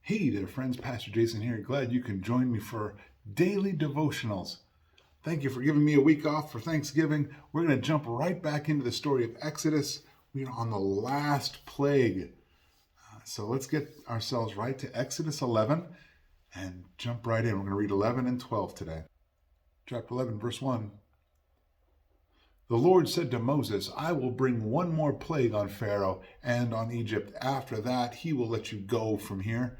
Hey there, friends. Pastor Jason here. Glad you can join me for daily devotionals. Thank you for giving me a week off for Thanksgiving. We're going to jump right back into the story of Exodus. We are on the last plague. So let's get ourselves right to Exodus 11 and jump right in. We're going to read 11 and 12 today. Chapter 11, verse 1. The Lord said to Moses, I will bring one more plague on Pharaoh and on Egypt. After that, he will let you go from here.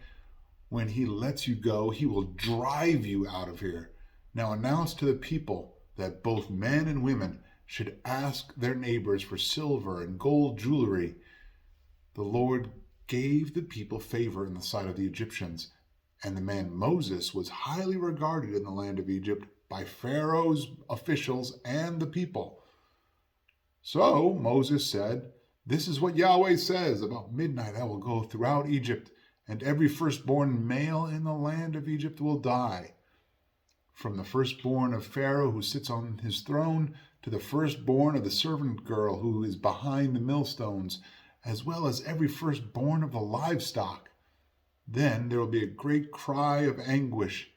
When he lets you go, he will drive you out of here. Now announce to the people that both men and women should ask their neighbors for silver and gold jewelry. The Lord gave the people favor in the sight of the Egyptians, and the man Moses was highly regarded in the land of Egypt by Pharaoh's officials and the people. So Moses said, This is what Yahweh says, about midnight I will go throughout Egypt, and every firstborn male in the land of Egypt will die. From the firstborn of Pharaoh who sits on his throne, to the firstborn of the servant girl who is behind the millstones, as well as every firstborn of the livestock. Then there will be a great cry of anguish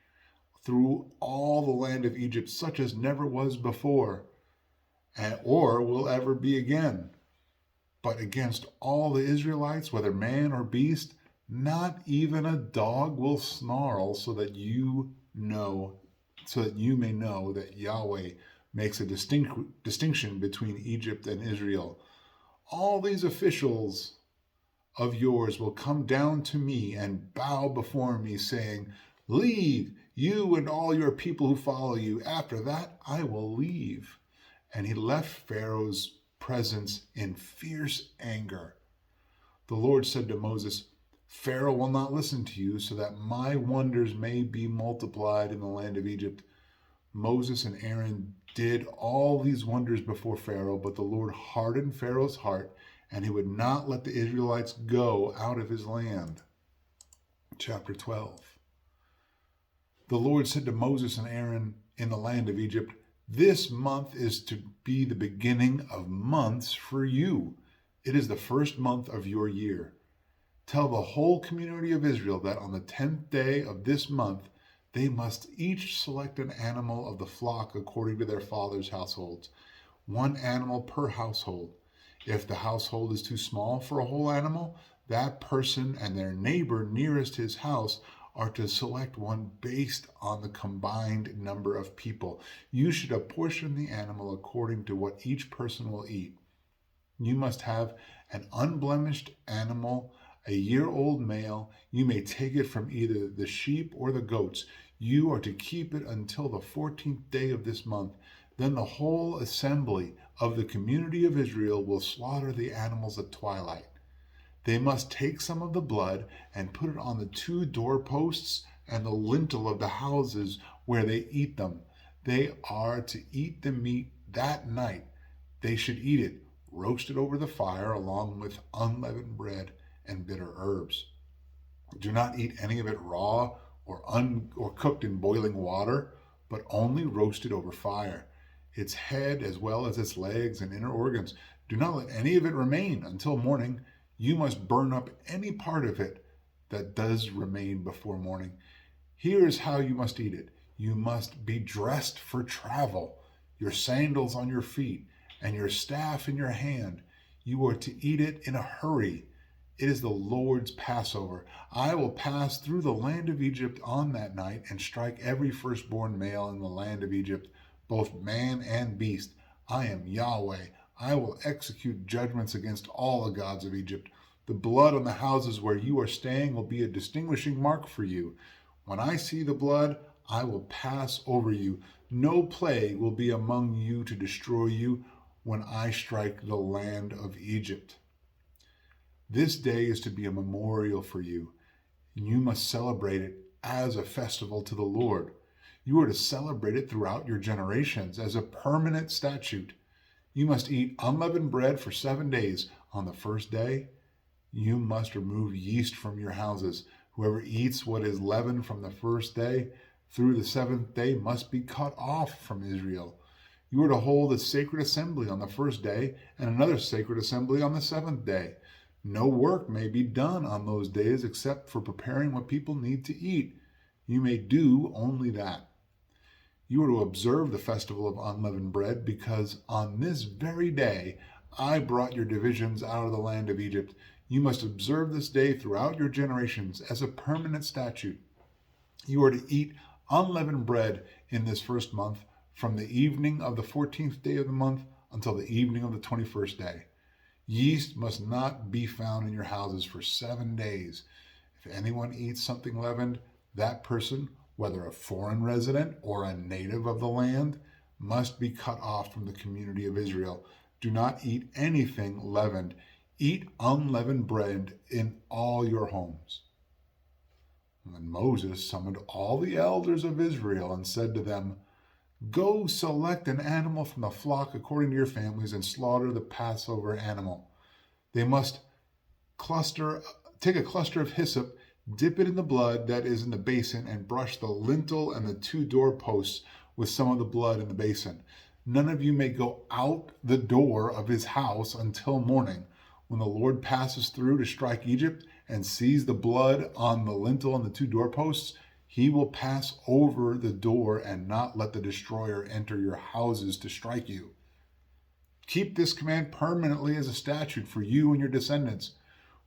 through all the land of Egypt, such as never was before, or will ever be again. But against all the Israelites, whether man or beast, not even a dog will snarl, so that you may know that Yahweh makes a distinction between Egypt and Israel. All these officials of yours will come down to me and bow before me, saying, Leave, you and all your people who follow you. After that, I will leave. And he left Pharaoh's presence in fierce anger. The Lord said to Moses, Pharaoh will not listen to you, so that my wonders may be multiplied in the land of Egypt. Moses and Aaron did all these wonders before Pharaoh, but the Lord hardened Pharaoh's heart, and he would not let the Israelites go out of his land. Chapter 12. The Lord said to Moses and Aaron in the land of Egypt, This month is to be the beginning of months for you. It is the first month of your year. Tell the whole community of Israel that on the 10th day of this month, they must each select an animal of the flock according to their father's households, one animal per household. If the household is too small for a whole animal, that person and their neighbor nearest his house are to select one based on the combined number of people. You should apportion the animal according to what each person will eat. You must have an unblemished animal, a year-old male. You may take it from either the sheep or the goats. You are to keep it until the 14th day of this month. Then the whole assembly of the community of Israel will slaughter the animals at twilight. They must take some of the blood and put it on the 2 doorposts and the lintel of the houses where they eat them. They are to eat the meat that night. They should eat it roasted over the fire along with unleavened bread and bitter herbs. Do not eat any of it raw or cooked in boiling water, but only roasted over fire. Its head as well as its legs and inner organs. Do not let any of it remain until morning. You must burn up any part of it that does remain before morning. Here is how you must eat it. You must be dressed for travel, your sandals on your feet, and your staff in your hand. You are to eat it in a hurry. It is the Lord's Passover. I will pass through the land of Egypt on that night and strike every firstborn male in the land of Egypt, both man and beast. I am Yahweh. I will execute judgments against all the gods of Egypt. The blood on the houses where you are staying will be a distinguishing mark for you. When I see the blood, I will pass over you. No plague will be among you to destroy you when I strike the land of Egypt. This day is to be a memorial for you, and you must celebrate it as a festival to the Lord. You are to celebrate it throughout your generations as a permanent statute. You must eat unleavened bread for 7 days. On the first day, you must remove yeast from your houses. Whoever eats what is leavened from the first day through the 7th day must be cut off from Israel. You are to hold a sacred assembly on the first day and another sacred assembly on the 7th day. No work may be done on those days except for preparing what people need to eat. You may do only that. You are to observe the festival of unleavened bread, because on this very day I brought your divisions out of the land of Egypt. You must observe this day throughout your generations as a permanent statute. You are to eat unleavened bread in this first month, from the evening of the 14th day of the month until the evening of the 21st day. Yeast must not be found in your houses for 7 days. If anyone eats something leavened, that person, whether a foreign resident or a native of the land, must be cut off from the community of Israel. Do not eat anything leavened. Eat unleavened bread in all your homes. And then Moses summoned all the elders of Israel and said to them, Go select an animal from the flock according to your families and slaughter the Passover animal. They must take a cluster of hyssop, dip it in the blood that is in the basin, and brush the lintel and the 2 doorposts with some of the blood in the basin. None of you may go out the door of his house until morning. When the Lord passes through to strike Egypt and sees the blood on the lintel and the 2 doorposts, he will pass over the door and not let the destroyer enter your houses to strike you. Keep this command permanently as a statute for you and your descendants.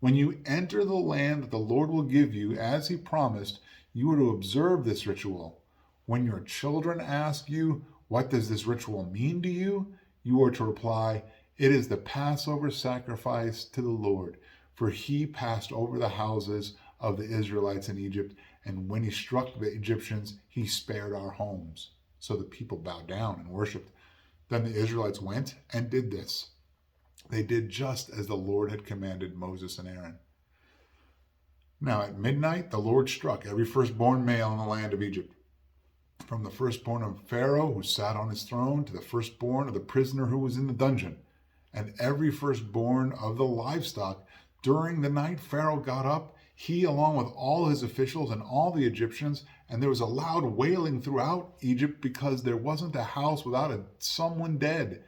When you enter the land that the Lord will give you, as he promised, you are to observe this ritual. When your children ask you, What does this ritual mean to you? You are to reply, It is the Passover sacrifice to the Lord, for he passed over the houses of the Israelites in Egypt, and when he struck the Egyptians, he spared our homes. So the people bowed down and worshipped. Then the Israelites went and did this. They did just as the Lord had commanded Moses and Aaron. Now at midnight, the Lord struck every firstborn male in the land of Egypt, from the firstborn of Pharaoh who sat on his throne to the firstborn of the prisoner who was in the dungeon, and every firstborn of the livestock. During the night, Pharaoh got up, he along with all his officials and all the Egyptians, and there was a loud wailing throughout Egypt because there wasn't a house without someone dead.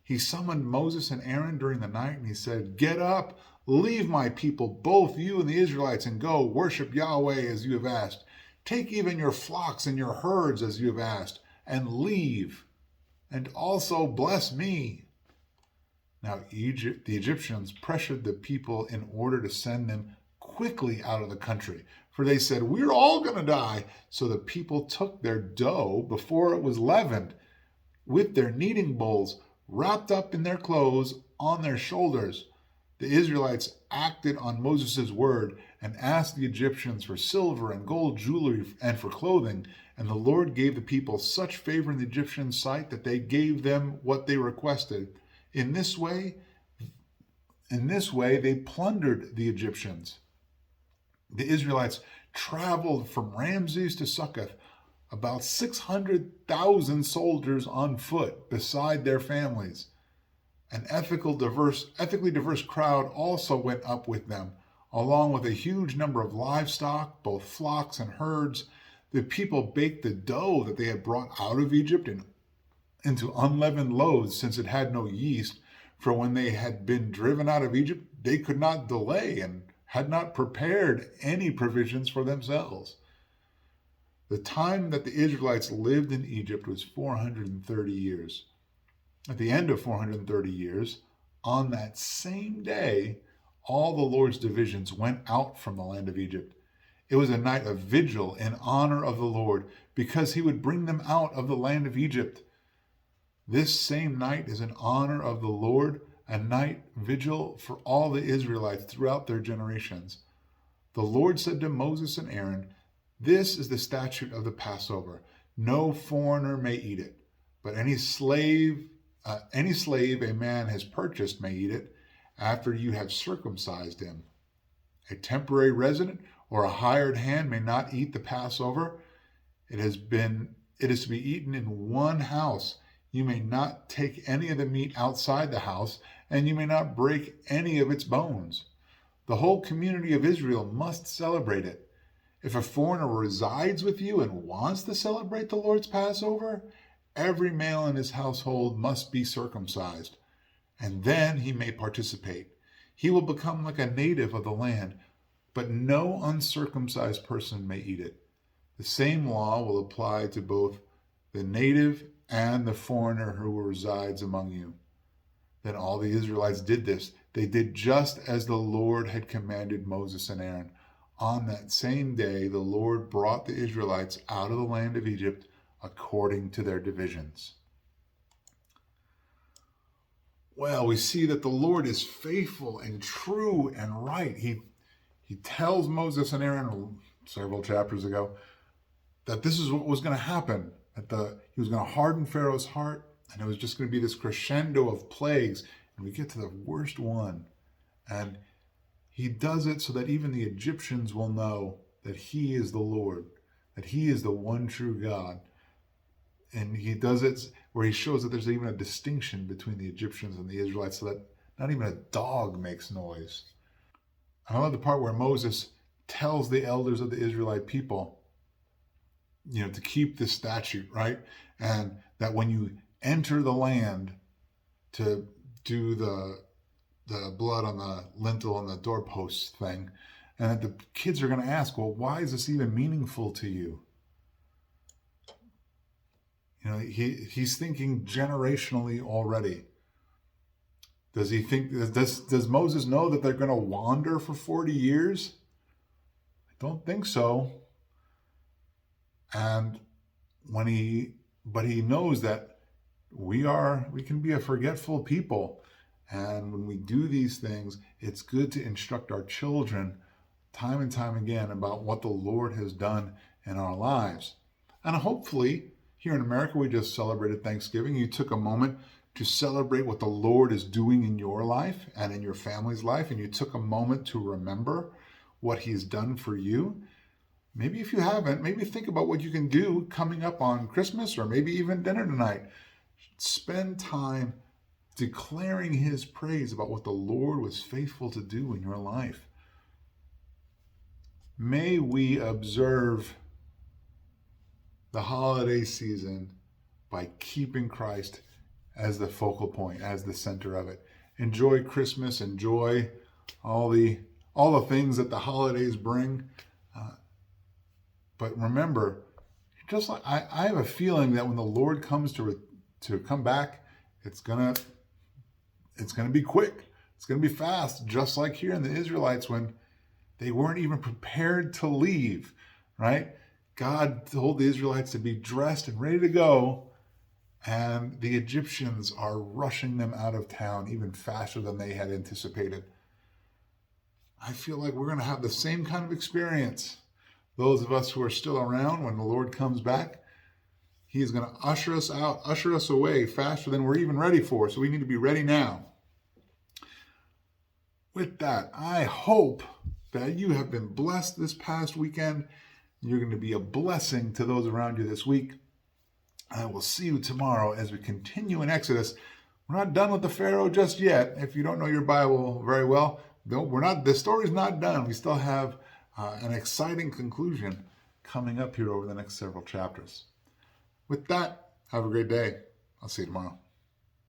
He summoned Moses and Aaron during the night, and he said, Get up, leave my people, both you and the Israelites, and go worship Yahweh as you have asked. Take even your flocks and your herds as you have asked, and leave, and also bless me. Now the Egyptians pressured the people in order to send them quickly out of the country, for they said, We're all going to die. So the people took their dough before it was leavened with their kneading bowls, wrapped up in their clothes on their shoulders. The Israelites acted on Moses' word and asked the Egyptians for silver and gold jewelry and for clothing. And the Lord gave the people such favor in the Egyptians' sight that they gave them what they requested. In this way, they plundered the Egyptians. The Israelites traveled from Ramses to Succoth, about 600,000 soldiers on foot beside their families. An ethically diverse crowd also went up with them, along with a huge number of livestock, both flocks and herds. The people baked the dough that they had brought out of Egypt into unleavened loaves, since it had no yeast. For when they had been driven out of Egypt, they could not delay and had not prepared any provisions for themselves. The time that the Israelites lived in Egypt was 430 years. At the end of 430 years, on that same day, all the Lord's divisions went out from the land of Egypt. It was a night of vigil in honor of the Lord, because he would bring them out of the land of Egypt. This same night is in honor of the Lord, a night vigil for all the Israelites throughout their generations. The Lord said to Moses and Aaron, This is the statute of the Passover. No foreigner may eat it, but any slave a man has purchased may eat it after you have circumcised him. A temporary resident or a hired hand may not eat the Passover. It is to be eaten in one house. You may not take any of the meat outside the house, and you may not break any of its bones. The whole community of Israel must celebrate it. If a foreigner resides with you and wants to celebrate the Lord's Passover, every male in his household must be circumcised, and then he may participate. He will become like a native of the land, but no uncircumcised person may eat it. The same law will apply to both the native and the foreigner who resides among you. Then all the Israelites did this. They did just as the Lord had commanded Moses and Aaron. On that same day, the Lord brought the Israelites out of the land of Egypt according to their divisions. Well, we see that the Lord is faithful and true and right. He tells Moses and Aaron several chapters ago that this is what was going to happen. He was going to harden Pharaoh's heart, and it was just going to be this crescendo of plagues. And we get to the worst one. And he does it so that even the Egyptians will know that he is the Lord, that he is the one true God. And he does it where he shows that there's even a distinction between the Egyptians and the Israelites, so that not even a dog makes noise. I love the part where Moses tells the elders of the Israelite people, to keep this statute, right? And that when you enter the land to do the blood on the lintel and the doorposts thing, and that the kids are going to ask, well, why is this even meaningful to you? He's thinking generationally already. Does he think, does Moses know that they're going to wander for 40 years? I don't think so. And but he knows that we can be a forgetful people. And when we do these things, it's good to instruct our children time and time again about what the Lord has done in our lives. And hopefully, here in America, we just celebrated Thanksgiving. You took a moment to celebrate what the Lord is doing in your life and in your family's life, and you took a moment to remember what he's done for you. Maybe if you haven't, maybe think about what you can do coming up on Christmas or maybe even dinner tonight. Spend time declaring his praise about what the Lord was faithful to do in your life. May we observe the holiday season by keeping Christ as the focal point, as the center of it. Enjoy Christmas, enjoy all the things that the holidays bring. But remember, just like I have a feeling that when the Lord comes to come back, it's gonna be quick. It's gonna be fast, just like here in the Israelites when they weren't even prepared to leave, right? God told the Israelites to be dressed and ready to go, and the Egyptians are rushing them out of town even faster than they had anticipated. I feel like we're going to have the same kind of experience. Those of us who are still around when the Lord comes back, he is going to usher us out, usher us away faster than we're even ready for. So we need to be ready now. With that, I hope that you have been blessed this past weekend. You're going to be a blessing to those around you this week. I will see you tomorrow as we continue in Exodus. We're not done with the Pharaoh just yet. If you don't know your Bible very well, the story's not done. We still have an exciting conclusion coming up here over the next several chapters. With that, have a great day. I'll see you tomorrow.